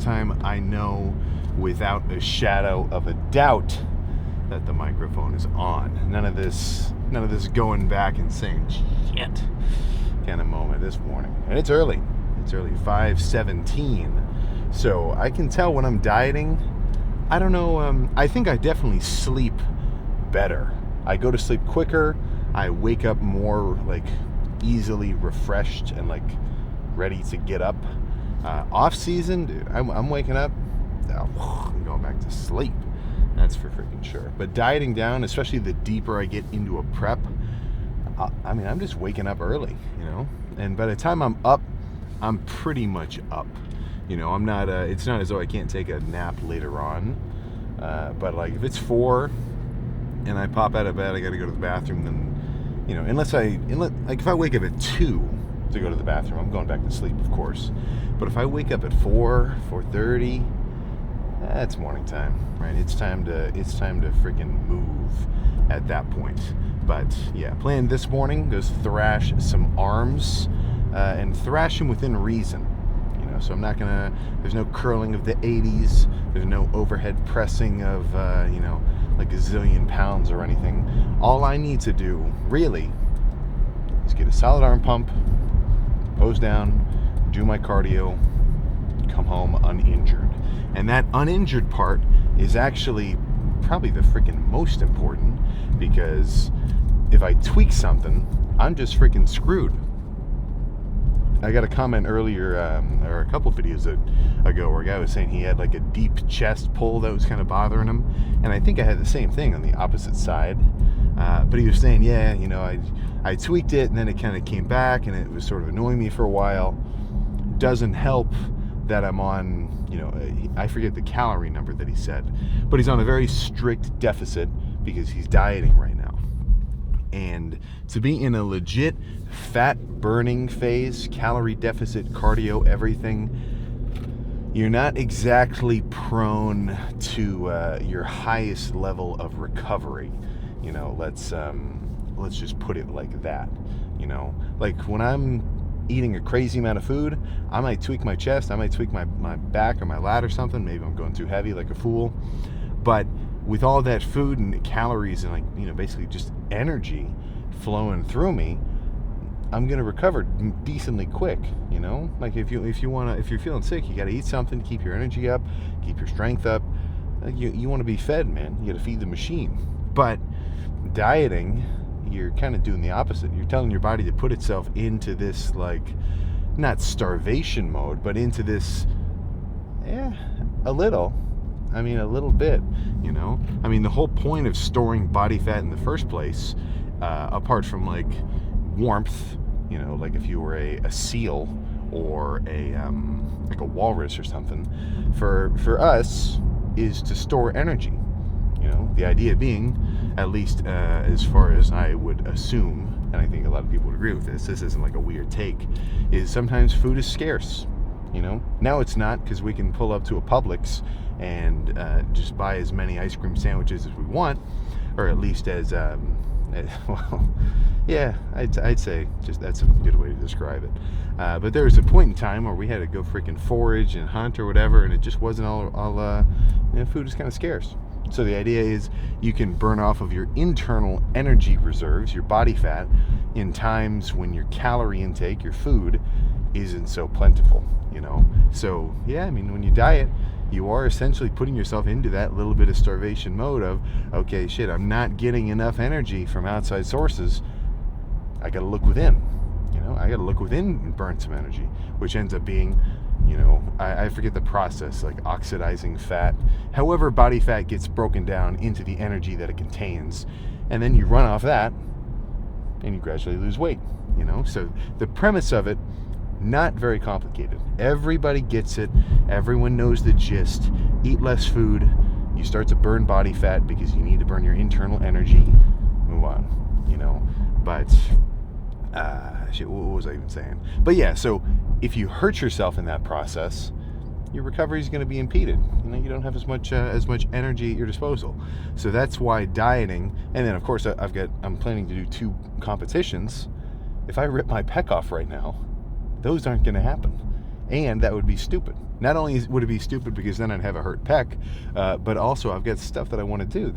time I know without a shadow of a doubt that the microphone is on. None of this going back and saying shit kind of moment this morning. And it's early. It's early, 5:17. So I can tell when I'm dieting. I don't know, I think I definitely sleep better. I go to sleep quicker. I wake up more like easily refreshed and like ready to get up. Off season, dude, I'm waking up, I'm going back to sleep. That's for freaking sure. But dieting down, especially the deeper I get into a prep, I'm just waking up early, you know? And by the time I'm up, I'm pretty much up. You know, I'm not, it's not as though I can't take a nap later on. But like if it's 4 and I pop out of bed, I got to go to the bathroom, then, you know, unless if I wake up at 2 to go to the bathroom, I'm going back to sleep, of course. But if I wake up at 4:30, that's morning time, right? It's time to freaking move at that point. But yeah, plan this morning, goes thrash some arms, and thrash them within reason. You know, so I'm not gonna, there's no curling of the 80s, there's no overhead pressing of, you know, like a zillion pounds or anything. All I need to do, really, is get a solid arm pump, pose down, do my cardio, come home uninjured. And that uninjured part is actually probably the freaking most important, because if I tweak something, I'm just freaking screwed. I got a comment earlier, or a couple videos ago, where a guy was saying he had like a deep chest pull that was kind of bothering him. And I think I had the same thing on the opposite side. But he was saying, yeah, you know, I tweaked it and then it kind of came back and it was sort of annoying me for a while. Doesn't help that I'm on, you know, I forget the calorie number that he said, but he's on a very strict deficit because he's dieting right now. And to be in a legit fat burning phase, calorie deficit, cardio, everything, you're not exactly prone to your highest level of recovery. You know, let's just put it like that. You know, like when I'm eating a crazy amount of food, I might tweak my chest, I might tweak my back or my lat or something. Maybe I'm going too heavy like a fool. But with all that food and calories and, like, you know, basically just energy flowing through me, I'm gonna recover decently quick. You know, like if you're feeling sick, you got to eat something to keep your energy up, keep your strength up. You want to be fed, man. You got to feed the machine. But dieting, you're kind of doing the opposite. You're telling your body to put itself into this, like, not starvation mode, but into this, a little bit, you know? I mean, the whole point of storing body fat in the first place, apart from, like, warmth, you know, like if you were a seal or like a walrus or something, for us, is to store energy. You know, the idea being, at least as far as I would assume, and I think a lot of people would agree with this isn't like a weird take, is sometimes food is scarce. You know, now it's not, because we can pull up to a Publix and just buy as many ice cream sandwiches as we want, or at least as well, yeah, I'd say just that's a good way to describe it. But there was a point in time where we had to go freaking forage and hunt or whatever, and it just wasn't all you know, food is kind of scarce. So the idea is you can burn off of your internal energy reserves, your body fat, in times when your calorie intake, your food, isn't so plentiful, you know? So, yeah, I mean, when you diet, you are essentially putting yourself into that little bit of starvation mode of, okay, shit, I'm not getting enough energy from outside sources. I got to look within, you know? I got to look within and burn some energy, which ends up being, you know, I forget the process, like oxidizing fat. However, body fat gets broken down into the energy that it contains, and then you run off that, and you gradually lose weight, you know? So the premise of it, not very complicated. Everybody gets it. Everyone knows the gist. Eat less food. You start to burn body fat because you need to burn your internal energy. Move on, you know? But, shit, what was I even saying? But yeah, so if you hurt yourself in that process, your recovery is going to be impeded. You know, you don't have as much energy at your disposal. So that's why dieting, and then of course I'm planning to do 2 competitions. If I rip my pec off right now, those aren't going to happen. And that would be stupid. Not only would it be stupid because then I'd have a hurt pec, but also I've got stuff that I want to do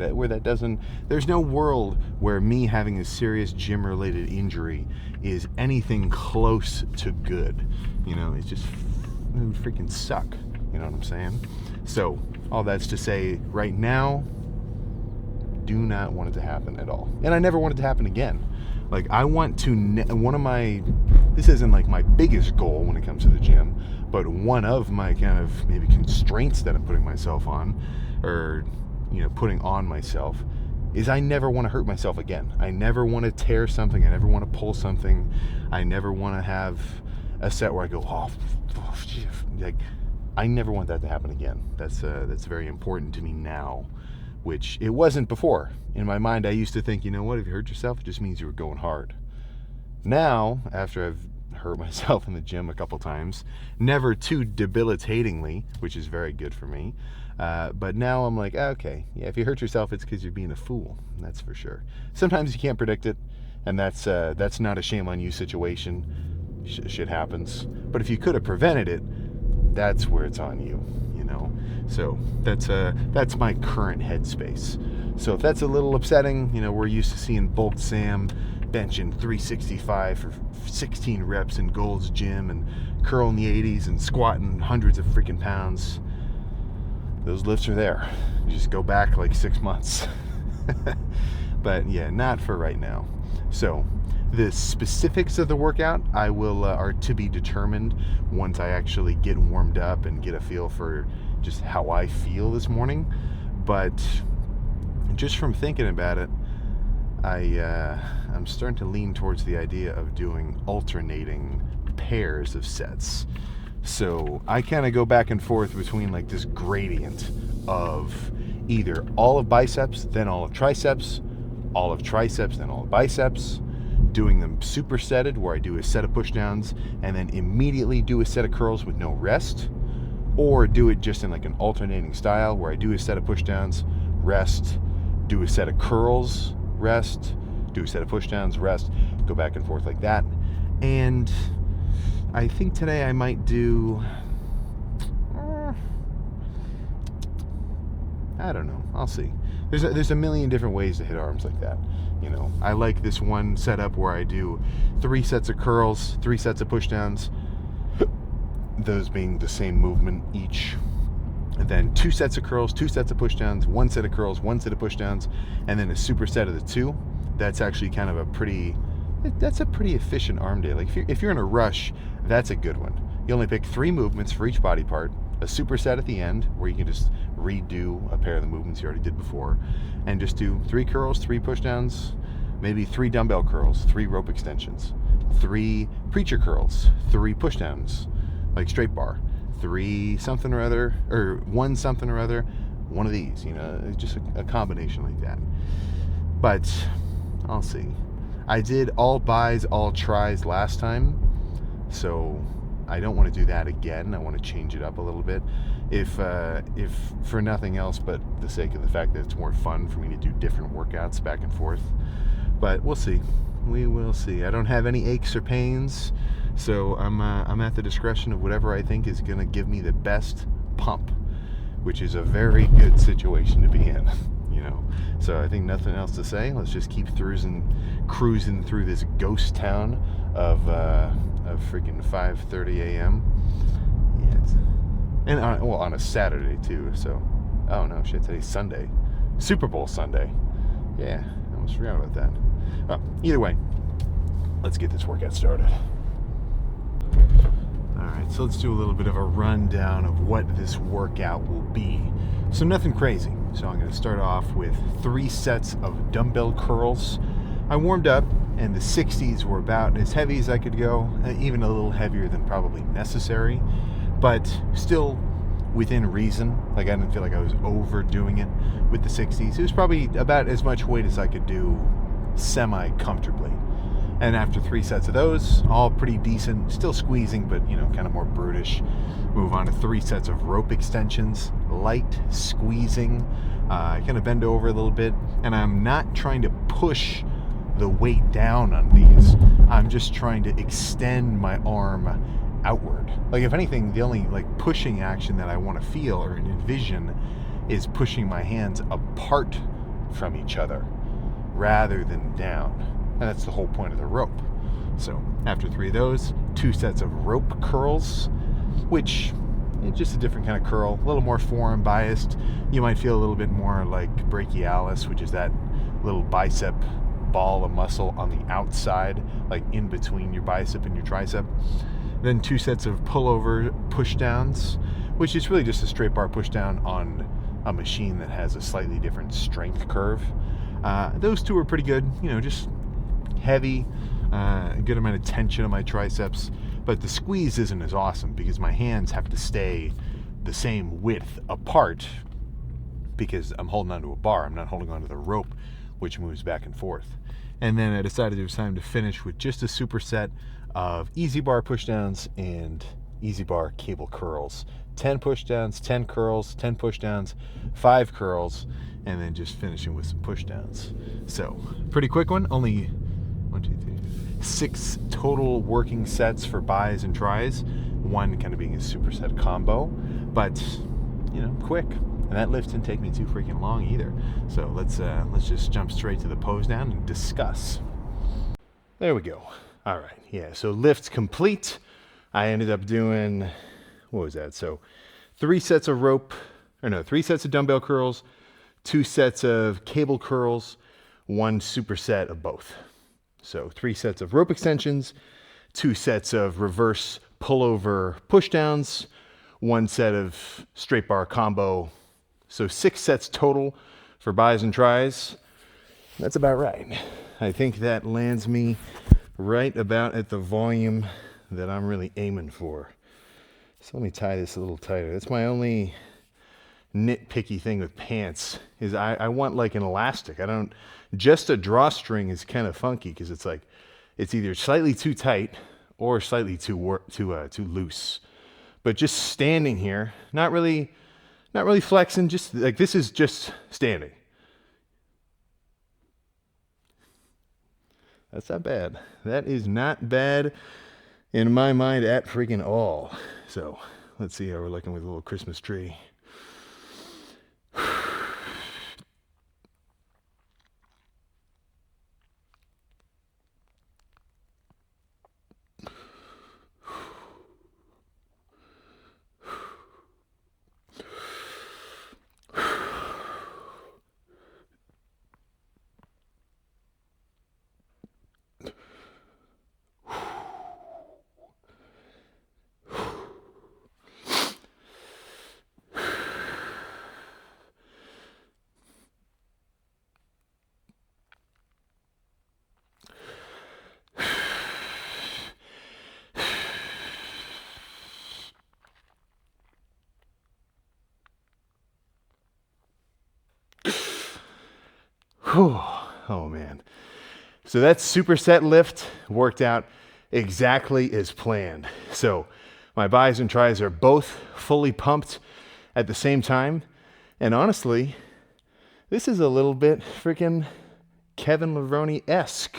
there's no world where me having a serious gym-related injury is anything close to good. It would freaking suck. You know what I'm saying? So, all that's to say, right now, do not want it to happen at all. And I never want it to happen again. Like, I want to, this isn't like my biggest goal when it comes to the gym, but one of my kind of maybe constraints that I'm putting myself on, or, putting on myself, is I never want to hurt myself again. I never want to tear something. I never want to pull something. I never want to have a set where I go, like, I never want that to happen again. That's very important to me now, which it wasn't before. In my mind, I used to think, if you hurt yourself, it just means you were going hard. Now, after I've hurt myself in the gym a couple times, never too debilitatingly, which is very good for me, but now I'm like, okay, yeah, if you hurt yourself, it's because you're being a fool. That's for sure. Sometimes you can't predict it, and that's not a shame on you situation. Shit happens. But if you could have prevented it, that's where it's on you. So that's my current headspace. So if that's a little upsetting, we're used to seeing Bulk Sam benching 365 for 16 reps in Gold's Gym and curling the 80s and squatting hundreds of freaking pounds. Those lifts are there. You just go back like 6 months. But yeah, not for right now. So the specifics of the workout are to be determined once I actually get warmed up and get a feel for just how I feel this morning. But just from thinking about it, I'm starting to lean towards the idea of doing alternating pairs of sets. So I kind of go back and forth between like this gradient of either all of biceps, then all of triceps, all of triceps, then all of biceps, doing them supersetted where I do a set of pushdowns and then immediately do a set of curls with no rest, or do it just in like an alternating style where I do a set of pushdowns, rest, do a set of curls, rest, do a set of pushdowns, rest, go back and forth like that. And I think today I might do, I don't know, I'll see. There's a million different ways to hit arms like that. I like this one setup where I do 3 sets of curls, 3 sets of pushdowns, those being the same movement each. And then 2 sets of curls, 2 sets of pushdowns, 1 set of curls, 1 set of pushdowns, and then a superset of the 2. That's actually kind of a pretty efficient arm day. Like if you're in a rush, that's a good one. You only pick 3 movements for each body part, a superset at the end where you can just redo a pair of the movements you already did before, and just do 3 curls, 3 pushdowns, maybe 3 dumbbell curls, 3 rope extensions, 3 preacher curls, 3 pushdowns, like straight bar, 3 something or other, or 1 something or other, one of these, just a combination like that. But I'll see. I did all bis, all tries last time, so I don't want to do that again. I want to change it up a little bit, if for nothing else but the sake of the fact that it's more fun for me to do different workouts back and forth. But we'll see. We will see. I don't have any aches or pains, so I'm at the discretion of whatever I think is going to give me the best pump, which is a very good situation to be in. So I think nothing else to say. Let's just keep cruising through this ghost town of freaking 5:30 a.m. Yeah, and on a Saturday too. So, oh no, shit, today's Sunday, Super Bowl Sunday. Yeah, I almost forgot about that. Well, either way, let's get this workout started. Alright, so let's do a little bit of a rundown of what this workout will be. So nothing crazy. So I'm going to start off with 3 sets of dumbbell curls. I warmed up and the 60s were about as heavy as I could go, even a little heavier than probably necessary, but still within reason. Like I didn't feel like I was overdoing it with the 60s. It was probably about as much weight as I could do semi-comfortably. And after 3 sets of those, all pretty decent, still squeezing, but kind of more brutish. Move on to 3 sets of rope extensions, light squeezing. I kind of bend over a little bit, and I'm not trying to push the weight down on these. I'm just trying to extend my arm outward. Like if anything, the only like pushing action that I want to feel or envision is pushing my hands apart from each other rather than down. And that's the whole point of the rope. So after 3 of those, 2 sets of rope curls, which is just a different kind of curl, a little more forearm biased. You might feel a little bit more like brachialis, which is that little bicep ball of muscle on the outside, like in between your bicep and your tricep. Then 2 sets of pullover pushdowns, which is really just a straight bar pushdown on a machine that has a slightly different strength curve. Those 2 are pretty good, just heavy, good amount of tension on my triceps, but the squeeze isn't as awesome because my hands have to stay the same width apart because I'm holding onto a bar. I'm not holding onto the rope, which moves back and forth. And then I decided it was time to finish with just a superset of easy bar pushdowns and easy bar cable curls. 10 pushdowns, 10 curls, 10 pushdowns, 5 curls, and then just finishing with some pushdowns. So, pretty quick one. Only 1, 2, 3, 6 total working sets for buys and tries. One kind of being a superset combo, but quick. And that lift didn't take me too freaking long either. So let's just jump straight to the pose down and discuss. There we go. All right, yeah. So lift complete. I ended up doing, what was that? So 3 sets of 3 sets of dumbbell curls, 2 sets of cable curls, 1 superset of both. So 3 sets of rope extensions, 2 sets of reverse pullover pushdowns, 1 set of straight bar combo. So 6 sets total for buys and tries. That's about right. I think that lands me right about at the volume that I'm really aiming for. So let me tie this a little tighter. That's my only nitpicky thing with pants is I want like an elastic. Just a drawstring is kind of funky because it's either slightly too tight or slightly too loose. But just standing here, not really flexing, just like this is just standing. That's not bad. That is not bad in my mind at freaking all. So let's see how we're looking with a little Christmas tree. Oh man. So that superset lift worked out exactly as planned. So my buys and tries are both fully pumped at the same time. And honestly, this is a little bit freaking Kevin Levrone-esque.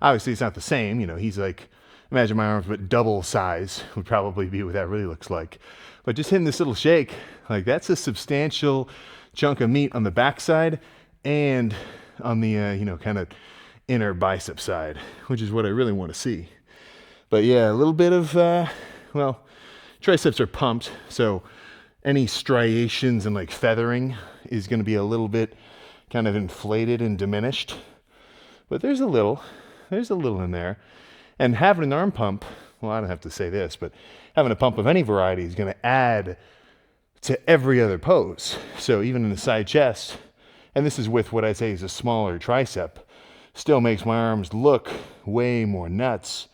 Obviously it's not the same, he's like, imagine my arms but double size would probably be what that really looks like. But just hitting this little shake, like that's a substantial chunk of meat on the backside and on the, kind of inner bicep side, which is what I really want to see. But yeah, a little bit of, triceps are pumped, so any striations and like feathering is going to be a little bit kind of inflated and diminished. But there's a little in there. And having an arm pump, well, I don't have to say this, but having a pump of any variety is going to add to every other pose. So even in the side chest, and this is with what I say is a smaller tricep, still makes my arms look way more nuts.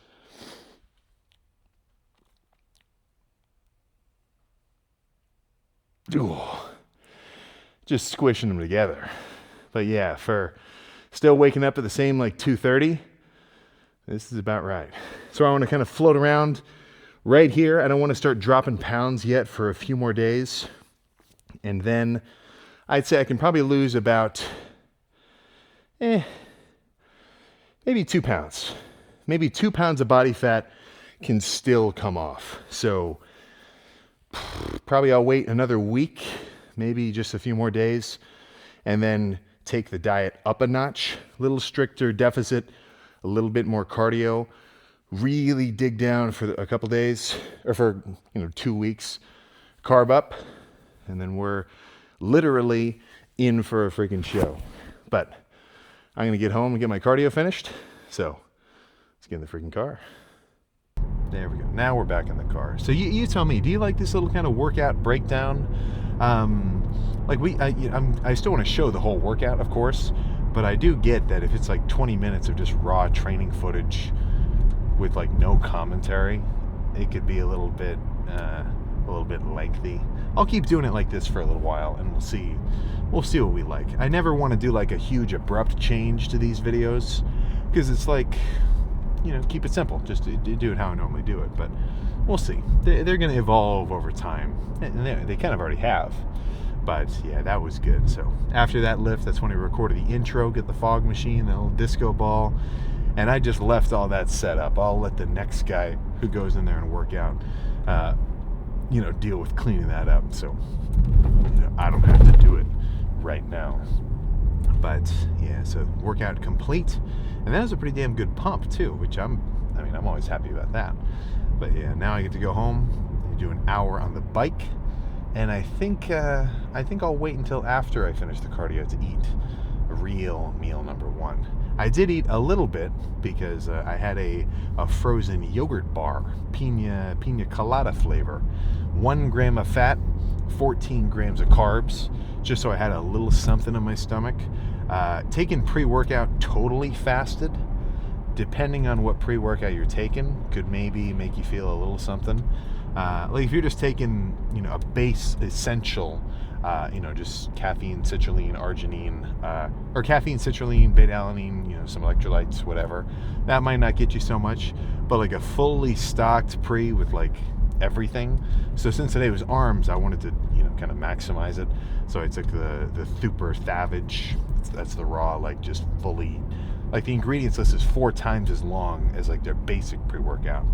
Ooh, just squishing them together. But yeah, for still waking up at the same like 2:30, this is about right. So I want to kind of float around right here. I don't want to start dropping pounds yet for a few more days. And then I'd say I can probably lose about, maybe 2 pounds. Maybe 2 pounds of body fat can still come off. So probably I'll wait another week, maybe just a few more days, and then take the diet up a notch, a little stricter deficit, a little bit more cardio, really dig down for a couple days, or for 2 weeks, carb up, and then we're literally in for a freaking show. But I'm gonna get home and get my cardio finished, so let's get in the freaking car. There we go. Now we're back in the car. So you tell me, do you like this little kind of workout breakdown? I still want to show the whole workout, of course, but I do get that if it's like 20 minutes of just raw training footage with like no commentary, it could be a little bit lengthy. I'll keep doing it like this for a little while, and we'll see what we like. I never want to do like a huge abrupt change to these videos, because it's like, keep it simple. Just do it how I normally do it. But we'll see. They're going to evolve over time. And they kind of already have. But yeah, that was good. So after that lift, that's when I recorded the intro, get the fog machine, the little disco ball. And I just left all that set up. I'll let the next guy who goes in there and work out, deal with cleaning that up. So I don't have to do it right now. But yeah, so workout complete. And that was a pretty damn good pump too, which I'm always happy about that. But yeah, now I get to go home and do an hour on the bike. And I think I'll wait until after I finish the cardio to eat real meal number one. I did eat a little bit because I had a frozen yogurt bar, pina colada flavor. 1 gram of fat, 14 grams of carbs, just so I had a little something in my stomach. Taking pre-workout totally fasted, depending on what pre-workout you're taking, could maybe make you feel a little something. Like if you're just taking, a base essential, just caffeine, citrulline, arginine, or caffeine, citrulline, beta-alanine, some electrolytes, whatever, that might not get you so much. But like a fully stocked pre with like everything. So since today was arms, I wanted to, kind of maximize it. So I took the Super Thavage. That's the raw, like just fully, like the ingredients list is 4 times as long as like their basic pre-workout.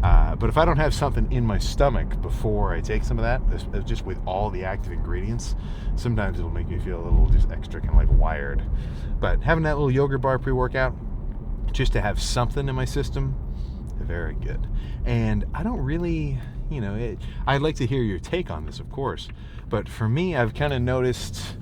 But if I don't have something in my stomach before I take some of that, just with all the active ingredients, sometimes it'll make me feel a little just extra kind of like wired. But having that little yogurt bar pre-workout, just to have something in my system, very good. And I don't really, I'd like to hear your take on this, of course. But for me, I've kind of noticed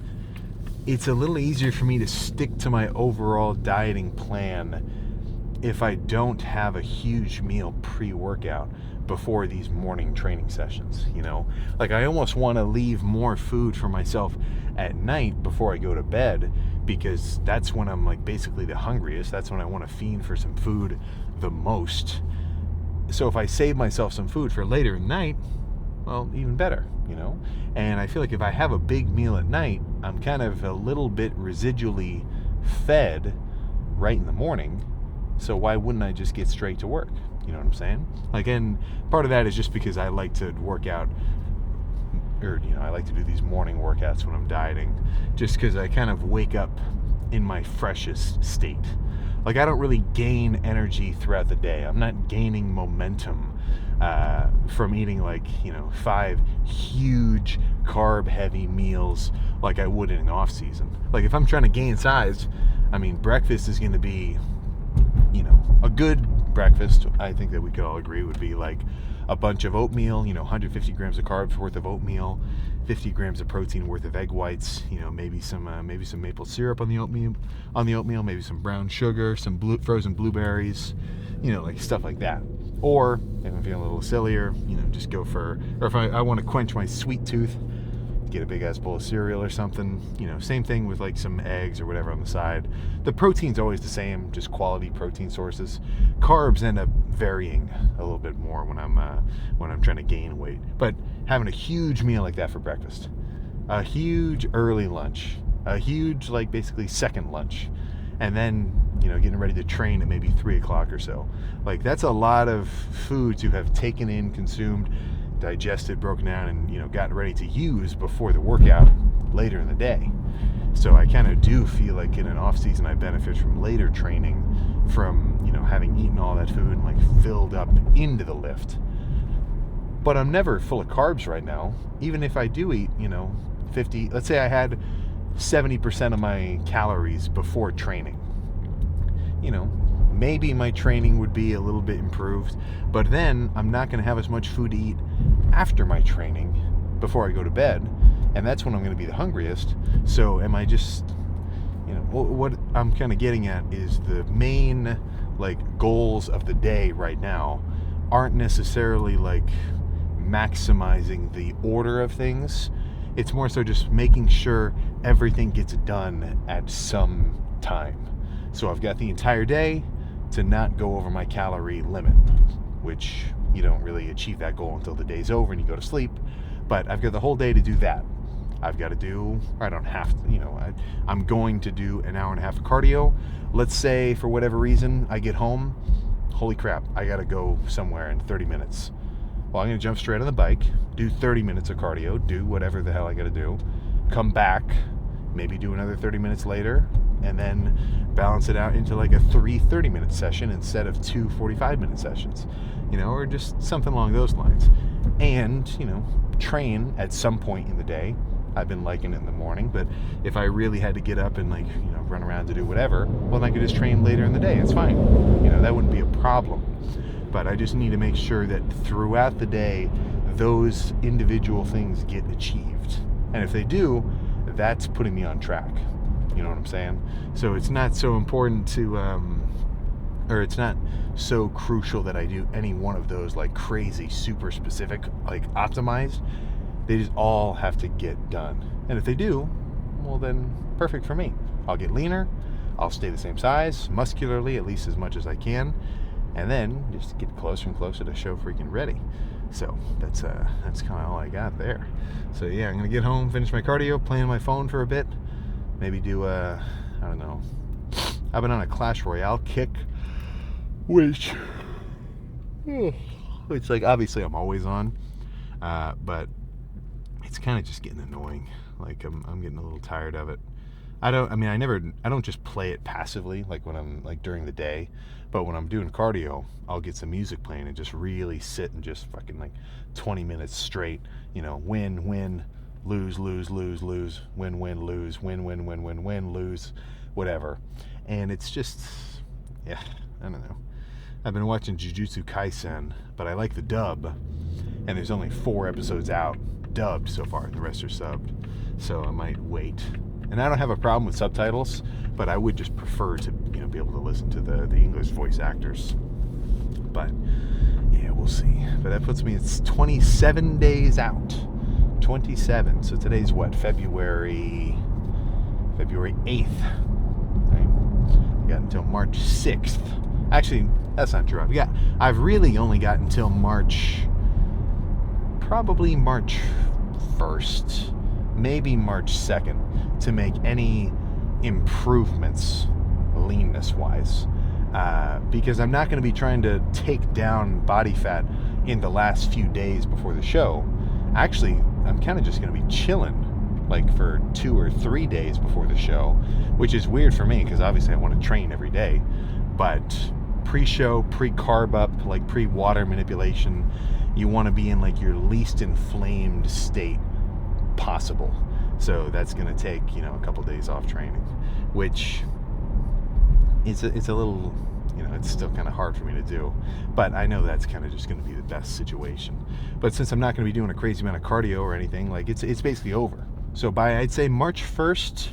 it's a little easier for me to stick to my overall dieting plan if I don't have a huge meal pre-workout before these morning training sessions, Like I almost want to leave more food for myself at night before I go to bed, because that's when I'm like basically the hungriest. That's when I want to fiend for some food the most. So if I save myself some food for later in the night, well, even better, And I feel like if I have a big meal at night, I'm kind of a little bit residually fed right in the morning. So why wouldn't I just get straight to work? You know what I'm saying? Like, and part of that is just because I like to work out, or, I like to do these morning workouts when I'm dieting, just because I kind of wake up in my freshest state. Like, I don't really gain energy throughout the day. I'm not gaining momentum from eating 5 huge carb-heavy meals like I would in an off-season. Like, if I'm trying to gain size, breakfast is going to be, a good breakfast, I think that we could all agree, would be like a bunch of oatmeal, 150 grams of carbs worth of oatmeal, 50 grams of protein worth of egg whites, maybe some maple syrup on the oatmeal, maybe some brown sugar, some frozen blueberries, like stuff like that. Or if I'm feeling a little sillier, just go for, or if I want to quench my sweet tooth, get a big ass bowl of cereal or something. Same thing with like some eggs or whatever on the side. The protein's always the same, just quality protein sources. Carbs end up varying a little bit more when I'm trying to gain weight. But having a huge meal like that for breakfast, a huge early lunch, a huge basically second lunch, and then getting ready to train at maybe 3 o'clock or so. Like, that's a lot of food to have taken in, consumed, digested, broken down, and gotten ready to use before the workout later in the day. So I kind of do feel like in an off season I benefit from later training, from having eaten all that food and like filled up into the lift. But I'm never full of carbs right now. Even if I do eat, 50, let's say I had 70% of my calories before training. Maybe my training would be a little bit improved, but then I'm not going to have as much food to eat after my training before I go to bed, and that's when I'm going to be the hungriest. So am I just, what I'm kind of getting at is the main goals of the day right now aren't necessarily maximizing the order of things. It's more so just making sure everything gets done at some time. So I've got the entire day to not go over my calorie limit, which you don't really achieve that goal until the day's over and you go to sleep. But I've got the whole day to do that. I don't have to, I'm going to do an hour and a half of cardio. Let's say for whatever reason I get home, holy crap, I gotta go somewhere in 30 minutes. Well, I'm gonna jump straight on the bike, do 30 minutes of cardio, do whatever the hell I gotta do, come back, maybe do another 30 minutes later, and then balance it out into a 3 30-minute session instead of 2 45-minute sessions, or just something along those lines. And, train at some point in the day. I've been liking it in the morning, but if I really had to get up and run around to do whatever, well, then I could just train later in the day. It's fine. That wouldn't be a problem. But I just need to make sure that throughout the day, those individual things get achieved. And if they do, that's putting me on track. You know what I'm saying? So it's not so important to, or it's not so crucial that I do any one of those crazy, super specific, optimized. They just all have to get done. And if they do, well then perfect for me. I'll get leaner, I'll stay the same size, muscularly at least as much as I can, and then just get closer and closer to show freaking ready. So that's kind of all I got there. So yeah, I'm gonna get home, finish my cardio, play on my phone for a bit, maybe do I don't know. I've been on a Clash Royale kick, which obviously I'm always on, but it's kind of just getting annoying. I'm getting a little tired of it. I don't just play it passively when I'm during the day, but when I'm doing cardio, I'll get some music playing and just really sit and just fucking 20 minutes straight, win, lose, lose, lose, lose, win, lose, win, lose, whatever. And it's just, yeah, I don't know. I've been watching Jujutsu Kaisen, but I like the dub, and there's only 4 episodes out dubbed so far. The rest are subbed, so I might wait. And I don't have a problem with subtitles, but I would just prefer to be able to listen to the English voice actors. But yeah, we'll see. But that puts me, it's 27 days out. 27. So today's what? February 8th. Right? I got until March 6th. Actually, that's not true. I've really only got until probably March 1st, maybe March 2nd, to make any improvements leanness-wise. Because I'm not going to be trying to take down body fat in the last few days before the show. Actually, I'm kind of just going to be chilling for 2 or 3 days before the show, which is weird for me because obviously I want to train every day. But pre-show, pre-carb up, pre-water manipulation, you want to be in your least inflamed state possible. So that's going to take, a couple days off training, which it's a little, it's still kind of hard for me to do, but I know that's kind of just going to be the best situation. But since I'm not going to be doing a crazy amount of cardio or anything, it's basically over. So by, I'd say March 1st,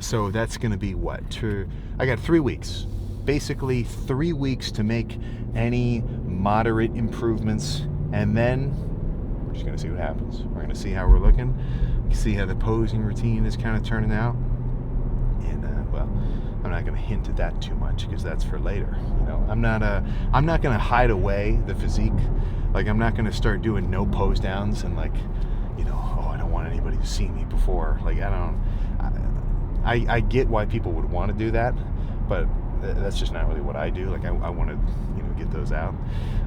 so that's going to be what? I got 3 weeks. Basically 3 weeks to make any moderate improvements, and then we're just going to see what happens. We're going to see how we're looking, see how the posing routine is kind of turning out, and well, I'm not going to hint at that too much because that's for later. I'm not going to hide away the physique. I'm not going to start doing no pose downs and oh, I don't want anybody to see me before. I get why people would want to do that, but that's just not really what I do. I want to, get those out.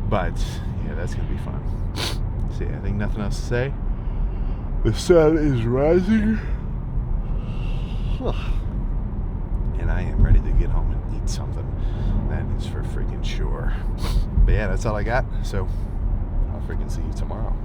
But yeah, that's gonna be fun. See, I think nothing else to say. The sun is rising, and I am ready to get home and eat something. That is for freaking sure. But yeah, that's all I got. So I'll freaking see you tomorrow.